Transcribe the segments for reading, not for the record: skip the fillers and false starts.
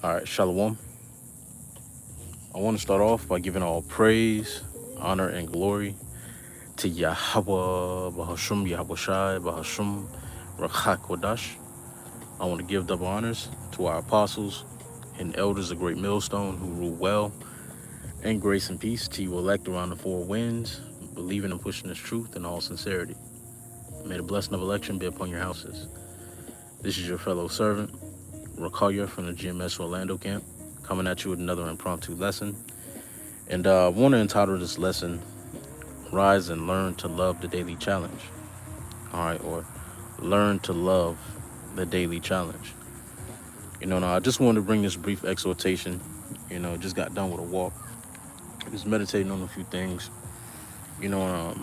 All right, Shalom. I want to start off by giving all praise, honor, and glory to Yahweh, Bahashum, Yahweh Shai, Bahashum, Rachak Kodash. I want to give double honors to our apostles and elders of Great Millstone who rule well, and grace and peace to you elect around the four winds, believing and pushing this truth in all sincerity. May the blessing of election be upon your houses. This is your fellow servant, Rakalia from the GMS Orlando camp, coming at you with another impromptu lesson. And I want to entitle this lesson, Rise and Learn to Love the Daily Challenge. All right, or Learn to Love the Daily Challenge. Now I just wanted to bring this brief exhortation. Just got done with a walk. Just meditating on a few things. I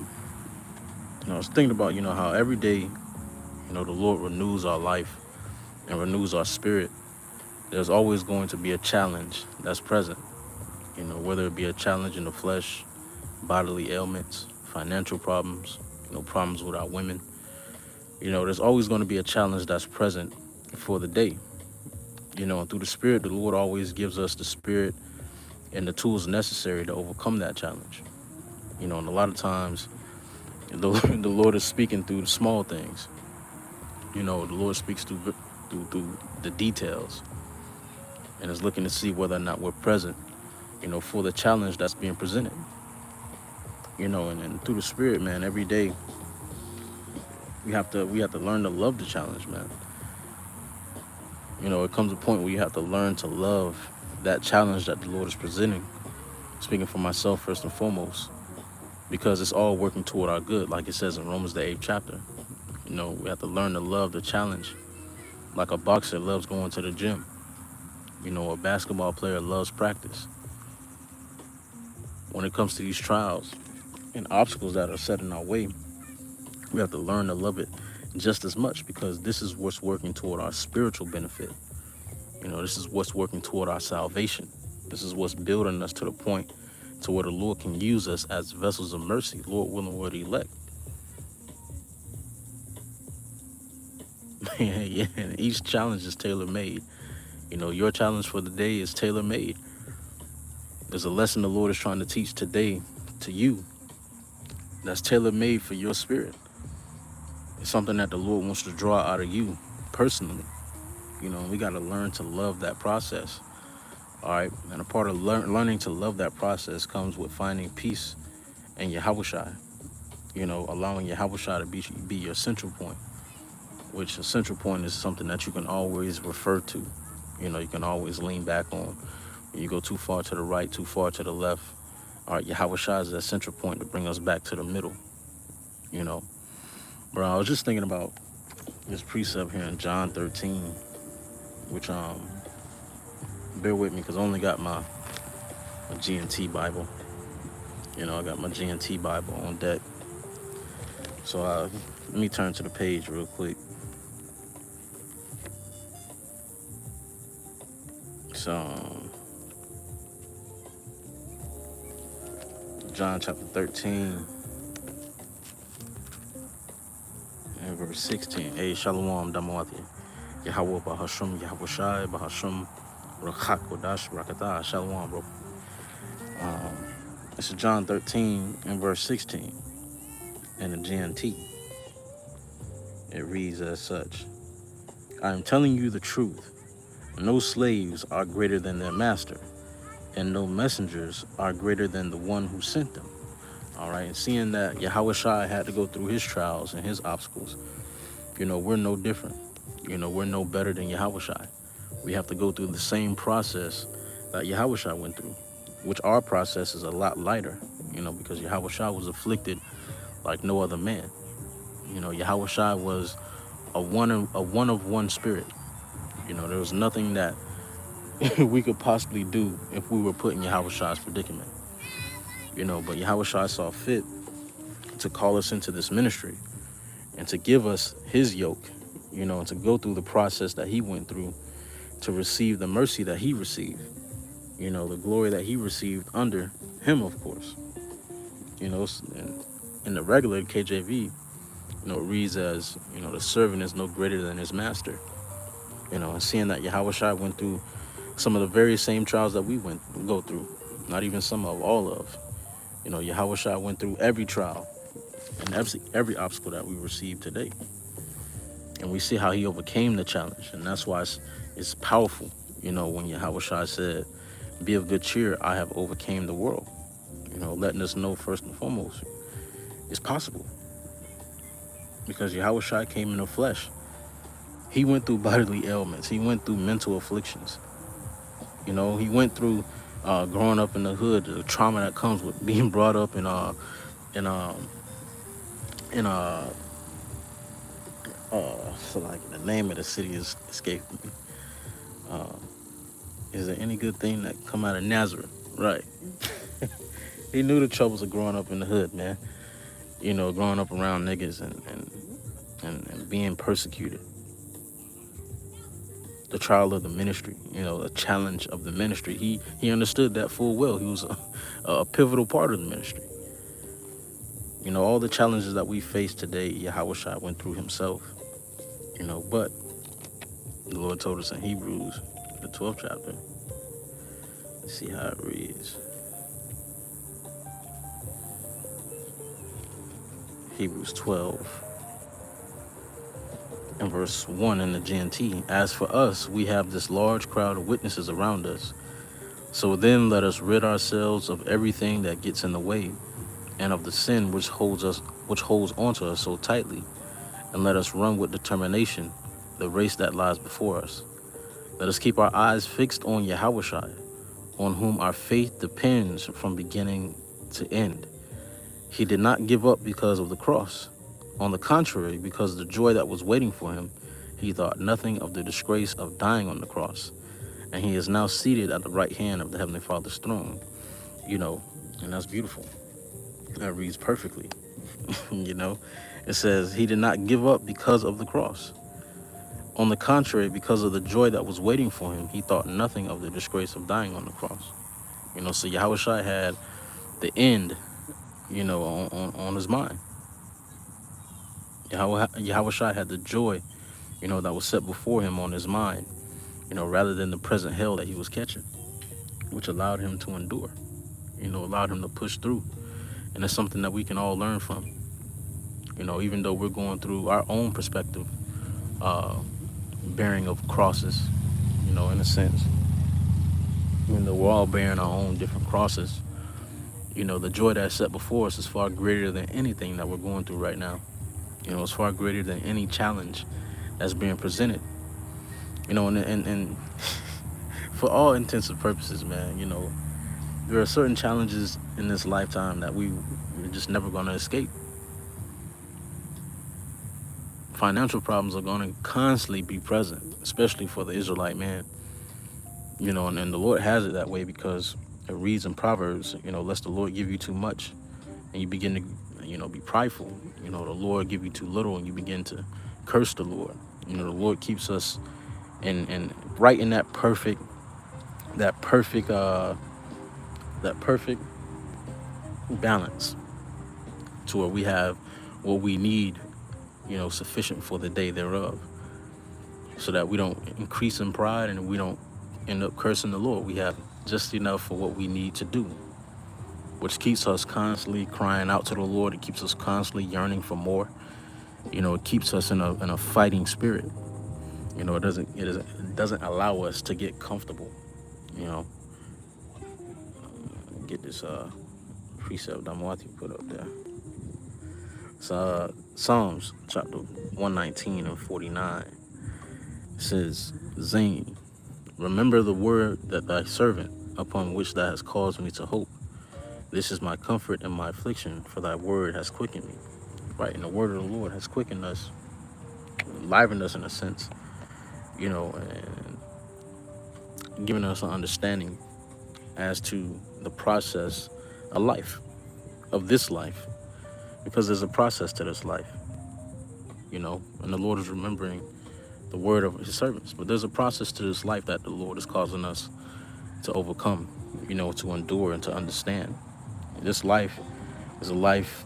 was thinking about, how every day, the Lord renews our life and renews our spirit. There's always going to be a challenge that's present, whether it be a challenge in the flesh, bodily ailments, financial problems, problems with our women. There's always going to be a challenge that's present for the day. And through the Spirit, the Lord always gives us the Spirit and the tools necessary to overcome that challenge. And a lot of times, the Lord is speaking through the small things. The Lord speaks through the details, and is looking to see whether or not we're present, for the challenge that's being presented. And through the Spirit, man, every day we have to learn to love the challenge, man. It comes a point where you have to learn to love that challenge that the Lord is presenting. Speaking for myself first and foremost, because it's all working toward our good, like it says in Romans the 8th chapter. We have to learn to love the challenge, like a boxer loves going to the gym. A basketball player loves practice. When it comes to these trials and obstacles that are set in our way, we have to learn to love it just as much, because this is what's working toward our spiritual benefit. This is what's working toward our salvation. This is what's building us to the point to where the Lord can use us as vessels of mercy. Lord willing, we're the elect. Yeah, and each challenge is tailor-made. Your challenge for the day is tailor-made. There's a lesson the Lord is trying to teach today to you that's tailor-made for your spirit. It's something that the Lord wants to draw out of you personally. We got to learn to love that process. All right, and a part of learning to love that process comes with finding peace in Yahushua. Allowing Yahushua to be your central point, which a central point is something that you can always refer to. You can always lean back on. When you go too far to the right, too far to the left, all right, Yahushua is that central point to bring us back to the middle. Bro, I was just thinking about this precept here in John 13, which bear with me because I only got my G&T Bible. I got my G&T Bible on deck. So let me turn to the page real quick. So John chapter 13 and verse 16. Hey, Shalom Damawati. Yahweh Bahashum, Yahweh Shai, Bahashum, Rachak Kodash, Rakatah, Shalom, bro. This is John 13 and verse 16 in the GNT. It reads as such: I am telling you the truth. No slaves are greater than their master, and no messengers are greater than the one who sent them. All right, and seeing that Yahweh Shai had to go through his trials and his obstacles, we're no different. We're no better than Yahweh Shai. We have to go through the same process that Yahweh Shai went through, which our process is a lot lighter, because Yahweh Shai was afflicted like no other man. Yahweh Shai was a one of one spirit. There was nothing that we could possibly do if we were put in Yahweh Shai's predicament. But Yahweh Shai saw fit to call us into this ministry and to give us his yoke, and to go through the process that he went through to receive the mercy that he received, the glory that he received under him, of course. And in the regular KJV, it reads as, the servant is no greater than his master. And seeing that Yahweh Shai went through some of the very same trials that we go through. Not even some of, all of. Yahweh Shai went through every trial and every obstacle that we receive today. And we see how he overcame the challenge. And that's why it's powerful, when Yahweh Shai said, be of good cheer, I have overcame the world. Letting us know first and foremost, it's possible. Because Yahweh Shai came in the flesh. He went through bodily ailments. He went through mental afflictions. He went through growing up in the hood, the trauma that comes with being brought up in so like the name of the city is escaping me. Is there any good thing that come out of Nazareth? Right. He knew the troubles of growing up in the hood, man. Growing up around niggas and being persecuted. The trial of the ministry, the challenge of the ministry. He understood that full well. He was a pivotal part of the ministry. All the challenges that we face today, Yahweh Shai went through himself. But the Lord told us in Hebrews, the 12th chapter. Let's see how it reads. Hebrews 12 and verse 1 in the GNT. As for us, we have this large crowd of witnesses around us. So then let us rid ourselves of everything that gets in the way and of the sin which holds onto us so tightly, and let us run with determination the race that lies before us. Let us keep our eyes fixed on Yahweh Shai, on whom our faith depends from beginning to end. He did not give up because of the cross. On the contrary, because of the joy that was waiting for him, he thought nothing of the disgrace of dying on the cross. And he is now seated at the right hand of the Heavenly Father's throne. And that's beautiful. That reads perfectly. It says he did not give up because of the cross. On the contrary, because of the joy that was waiting for him, he thought nothing of the disgrace of dying on the cross. So Yahweh Shai had the end, on his mind. Yahweh Shai had the joy, that was set before him on his mind, rather than the present hell that he was catching, which allowed him to endure, allowed him to push through. And it's something that we can all learn from, even though we're going through our own perspective, bearing of crosses, in a sense. Even though we're all bearing our own different crosses, the joy that's set before us is far greater than anything that we're going through right now. It's far greater than any challenge that's being presented. And for all intents and purposes, man, there are certain challenges in this lifetime that we're just never going to escape. Financial problems are going to constantly be present, especially for the Israelite man. And the Lord has it that way because it reads in Proverbs, lest the Lord give you too much and you begin to, be prideful. The Lord give you too little and you begin to curse the Lord. The Lord keeps us in right in that perfect balance to where we have what we need, sufficient for the day thereof, so that we don't increase in pride and we don't end up cursing the Lord. We have just enough for what we need to do, which keeps us constantly crying out to the Lord. It keeps us constantly yearning for more. It keeps us in a fighting spirit. It doesn't allow us to get comfortable. Get this precept Damwati put up there. It's Psalms chapter 119 and 49. It says, Zane, remember the word that thy servant, upon which thou hast caused me to hope. This is my comfort and my affliction, for thy word has quickened me. Right, and the word of the Lord has quickened us, enlivened us in a sense, and given us an understanding as to the process of life, of this life, because there's a process to this life, and the Lord is remembering the word of his servants. But there's a process to this life that the Lord is causing us to overcome, to endure and to understand. This life is a life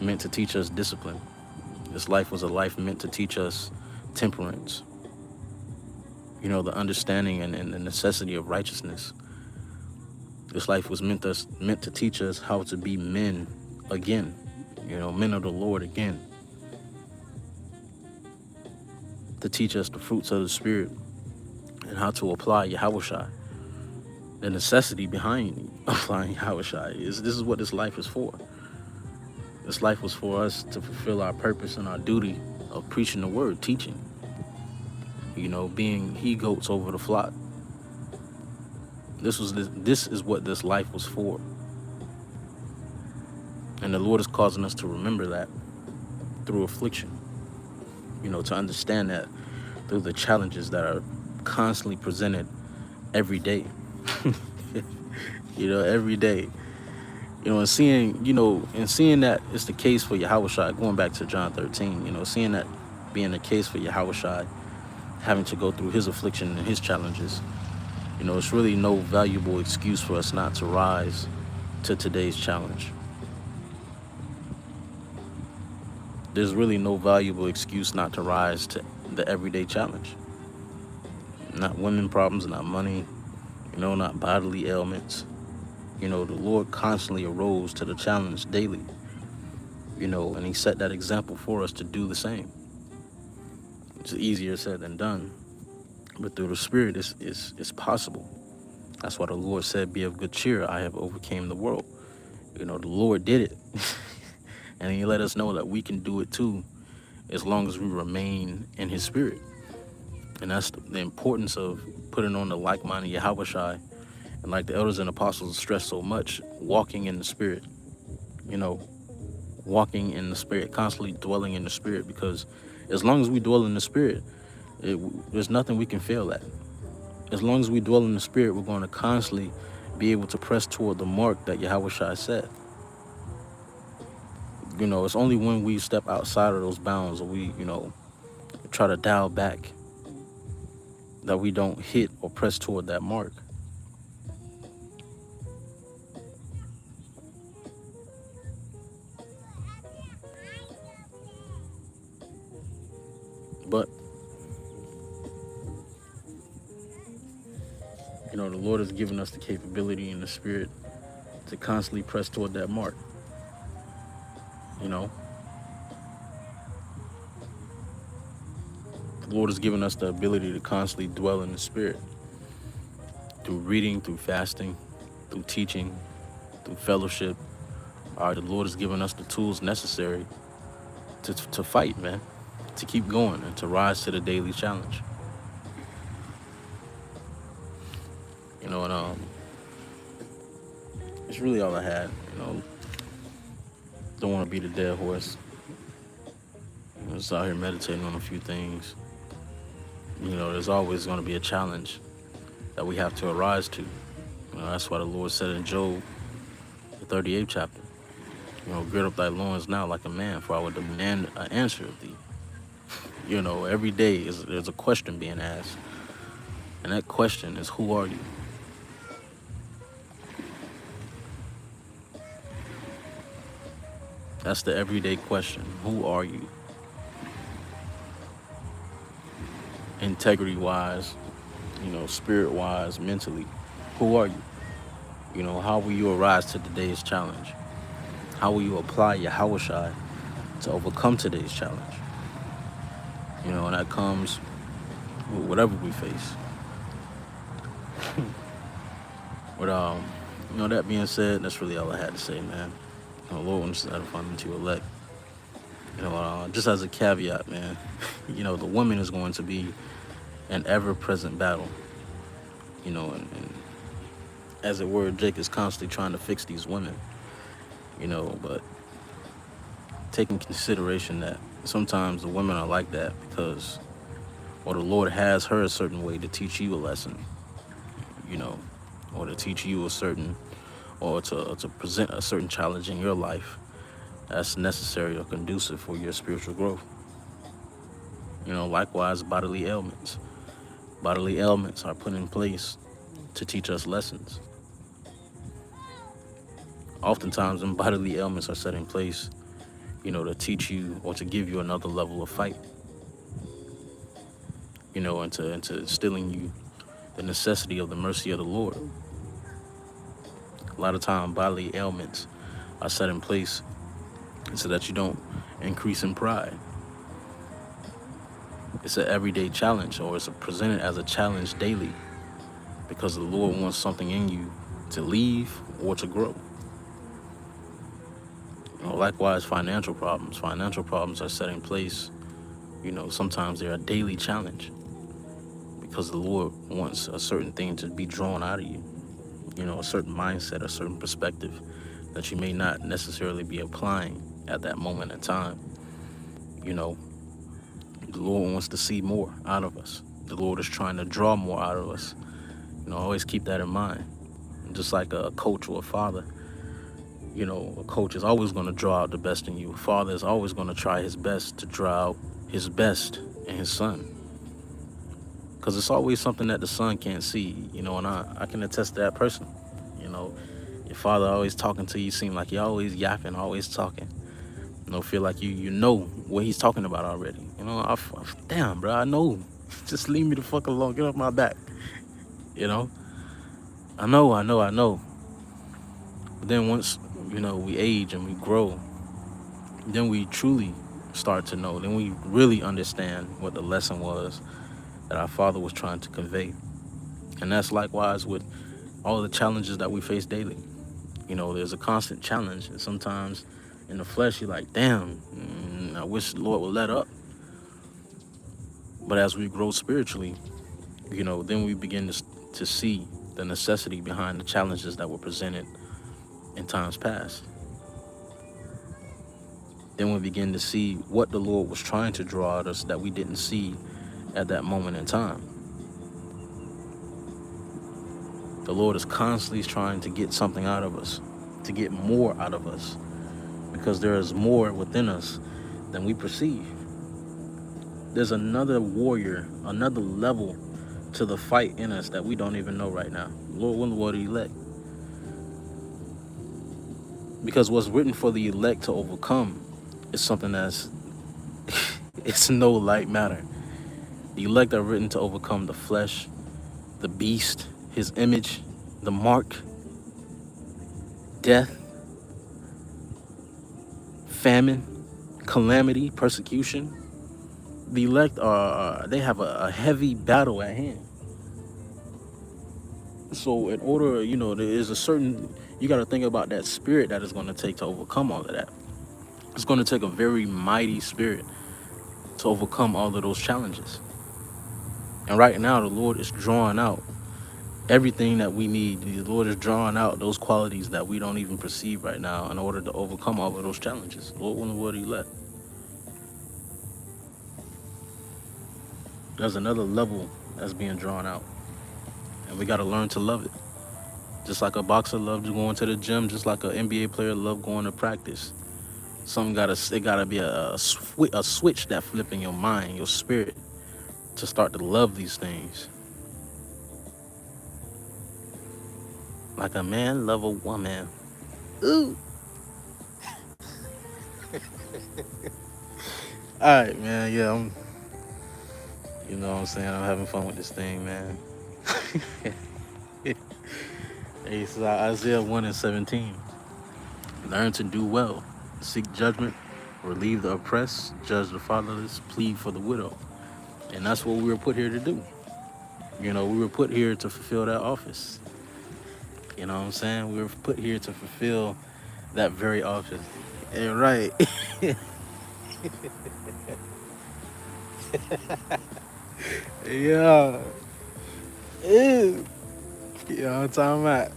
meant to teach us discipline. This life was a life meant to teach us temperance. the understanding and the necessity of righteousness. This life was meant to teach us how to be men again, men of the Lord again, to teach us the fruits of the Spirit and how to apply Yahushua. The necessity behind applying Yahushua this is what this life is for. This life was for us to fulfill our purpose and our duty of preaching the word, teaching, being he-goats over the flock. This is what this life was for. And the Lord is causing us to remember that through affliction, to understand that through the challenges that are constantly presented every day. Every day. And seeing that it's the case for Yahushua, going back to John 13, seeing that being the case for Yahushua, having to go through his affliction and his challenges, it's really no valuable excuse for us not to rise to today's challenge. There's really no valuable excuse not to rise to the everyday challenge. Not women problems, not money, not bodily ailments. The Lord constantly arose to the challenge daily, and he set that example for us to do the same. It's easier said than done, but through the Spirit, it's possible. That's why the Lord said, be of good cheer, I have overcame the world. The Lord did it. And he let us know that we can do it too, as long as we remain in his Spirit. And that's the importance of putting on the like-minded Yahushua. And like the elders and apostles stress so much, walking in the Spirit, walking in the Spirit, constantly dwelling in the Spirit, because as long as we dwell in the Spirit, there's nothing we can fail at. As long as we dwell in the Spirit, we're going to constantly be able to press toward the mark that Yahushua set. It's only when we step outside of those bounds, or we, try to dial back, that we don't hit or press toward that mark. But, the Lord has given us the capability in the Spirit to constantly press toward that mark. The Lord has given us the ability to constantly dwell in the Spirit through reading, through fasting, through teaching, through fellowship. The Lord has given us the tools necessary to fight, man, to keep going and to rise to the daily challenge. It's really all I had. Don't want to beat a dead horse. Just out here meditating on a few things. There's always going to be a challenge that we have to arise to. That's why the Lord said in Job, the 38th chapter, gird up thy loins now like a man, for I will demand an answer of thee. Every day there's a question being asked. And that question is, who are you? That's the everyday question. Who are you? Integrity-wise, spirit-wise, mentally. Who are you? How will you arise to today's challenge? How will you apply Yahushua to overcome today's challenge? And that comes with whatever we face. But, that being said, that's really all I had to say, man. Lord wants to edify them to elect. Just as a caveat, man, the woman is going to be an ever-present battle. And as it were, Jake is constantly trying to fix these women. But taking consideration that sometimes the women are like that because, or the Lord has her a certain way to teach you a lesson, or to teach you a certain, or to present a certain challenge in your life that's necessary or conducive for your spiritual growth. Likewise, bodily ailments. Bodily ailments are put in place to teach us lessons. Oftentimes, when bodily ailments are set in place, to teach you or to give you another level of fight. into instilling you the necessity of the mercy of the Lord. A lot of time bodily ailments are set in place so that you don't increase in pride. It's an everyday challenge, or it's presented as a challenge daily, because the Lord wants something in you to leave or to grow. Likewise, financial problems. Financial problems are set in place. Sometimes they're a daily challenge because the Lord wants a certain thing to be drawn out of you. A certain mindset, a certain perspective that you may not necessarily be applying at that moment in time. The Lord wants to see more out of us. The Lord is trying to draw more out of us. Always keep that in mind. Just like a coach or a father, a coach is always going to draw out the best in you. A father is always going to try his best to draw out his best in his son. Because it's always something that the son can't see, and I can attest to that personally. Your father always talking to you, seem like you're always yapping, always talking. Feel like you know what he's talking about already. Damn, bro, I know. Just leave me the fuck alone. Get off my back. I know. But then once, we age and we grow, then we truly start to know. Then we really understand what the lesson was that our Father was trying to convey. And that's likewise with all the challenges that we face daily. There's a constant challenge. And sometimes in the flesh, you're like, damn, I wish the Lord would let up. But as we grow spiritually, then we begin to see the necessity behind the challenges that were presented in times past. Then we begin to see what the Lord was trying to draw at us that we didn't see at that moment in time. The Lord is constantly trying to get something out of us, to get more out of us, because there is more within us than we perceive. There's another warrior, another level to the fight in us that we don't even know right now. Lord, when the Lord elect. Because what's written for the elect to overcome is something that's it's no light matter. The elect are written to overcome the flesh, the beast, his image, the mark, death, famine, calamity, persecution. The elect they have a heavy battle at hand. So in order, there is a certain, you got to think about that spirit that is going to take to overcome all of that. It's going to take a very mighty spirit to overcome all of those challenges. And right now, the Lord is drawing out everything that we need. The Lord is drawing out those qualities that we don't even perceive right now in order to overcome all of those challenges. Lord, when the Lord elect. There's another level that's being drawn out. And we got to learn to love it. Just like a boxer loves going to the gym, just like an NBA player loves going to practice. It gotta be a switch that flip in your mind, your spirit, to start to love these things. Like a man love a woman. Ooh. All right, man. Yeah, you know what I'm saying? I'm having fun with this thing, man. Hey, so Isaiah 1:17. Learn to do well, seek judgment, relieve the oppressed, judge the fatherless, plead for the widow. And that's what we were put here to do. We were put here to fulfill that office. You know what I'm saying? We were put here to fulfill that very office. Yeah, right. Yeah. Ew. You know what I'm talking about?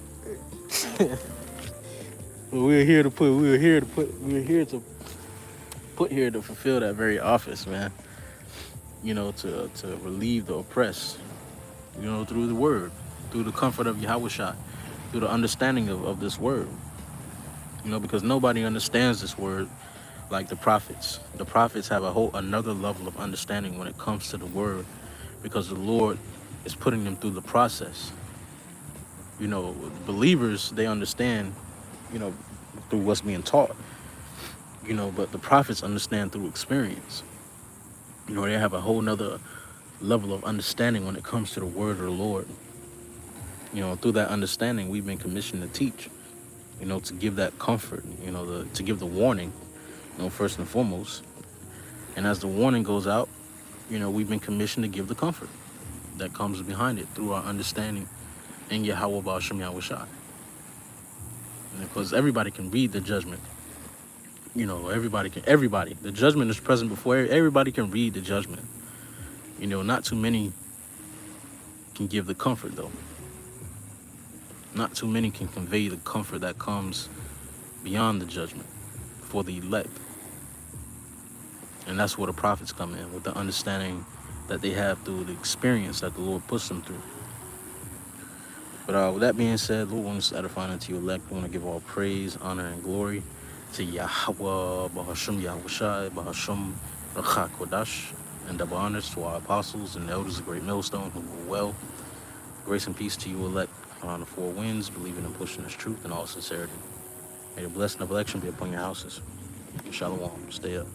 But we were here to put here to fulfill that very office, man. To relieve the oppressed, through the word, through the comfort of Yahushua, through the understanding of this word. Because nobody understands this word like the prophets. The prophets have another level of understanding when it comes to the word, because the Lord is putting them through the process. Believers, they understand, through what's being taught, but the prophets understand through experience. They have a whole nother level of understanding when it comes to the word of the Lord. Through that understanding, we've been commissioned to teach, to give that comfort, to give the warning, first and foremost. And as the warning goes out, we've been commissioned to give the comfort that comes behind it through our understanding in Yahweh Ba'ashem Yahushai. Because everybody can read the judgment. Everybody. The judgment is present before everybody can read the judgment. Not too many can give the comfort, though. Not too many can convey the comfort that comes beyond the judgment for the elect. And that's where the prophets come in, with the understanding that they have through the experience that the Lord puts them through. But with that being said, Lord wants to edify unto you elect. We want to give all praise, honor, and glory to Yahweh, Bahashem Yahushai, Bahashem Rachak Kodash, and double honors to our apostles and elders of Great Millstone who were well. Grace and peace to you elect on the four winds, believing and pushing this truth in all sincerity. May the blessing of election be upon your houses. Shalom. Stay up.